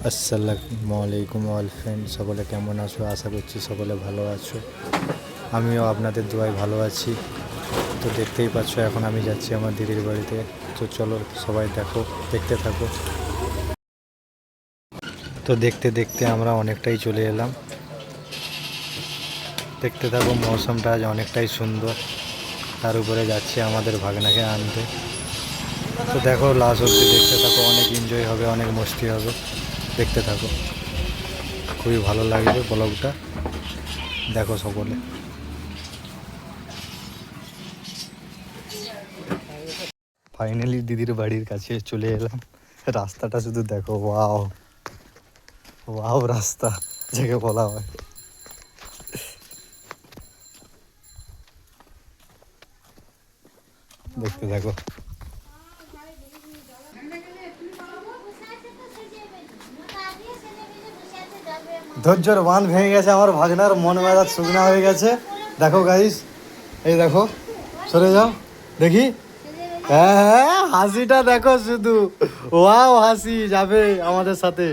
আসসালামু আলাইকুম all friend, সকলে কেমন আছো? আশা করছি সকলে ভালো আছো। আমিও আপনাদের দোয়ায় ভালো আছি। তো দেখতেই পাচ্ছ এখন আমি যাচ্ছি আমার দিদির বাড়িতে। তো চলো সবাই দেখতে থাকো। তো দেখতে দেখতে আমরা অনেকটাই চলে এলাম। দেখতে থাকো, মৌসুমটা আজ অনেকটাই সুন্দর। তার উপরে যাচ্ছি আমাদের ভাগনাকে আনতে। তো দেখো, লাস্ট অবধি দেখতে থাকো, অনেক এনজয় হবে, অনেক মস্তি হবে। দেখতে থাকো, খুবই ভালো লাগবে ব্লগটা, দেখো সকলে। ফাইনালি দিদির বাড়ির কাছে চলে এলাম। রাস্তাটা শুধু দেখো, ওয়াও ওয়াও রাস্তা যাকে বলা হয়। দেখতে থাকো। ধৈর্যর বাঁধ ভেঙে গেছে, আমার ভাগনার মন মেজাজ শুকনা হয়ে গেছে। দেখো গাইস, এই দেখো, সরে যাও দেখি। হ্যাঁ হ্যাঁ, হাসিটা দেখো শুধু, ওয়াও হাসি যাবে আমাদের সাথে।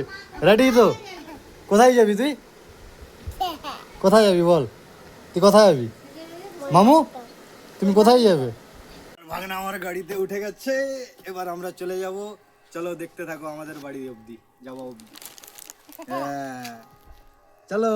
রেডি তো? কোথায় যাবি তুই? কোথায় যাবি বল, তুই কোথায় যাবি? মামু, তুমি কোথায় যাবে? ভাগনা আমার গাড়িতে উঠে গেছে, এবার আমরা চলে যাব। চলো দেখতে থাকো আমাদের বাড়ি অবধি যাওয়া অবধি। হ্যাঁ চলো।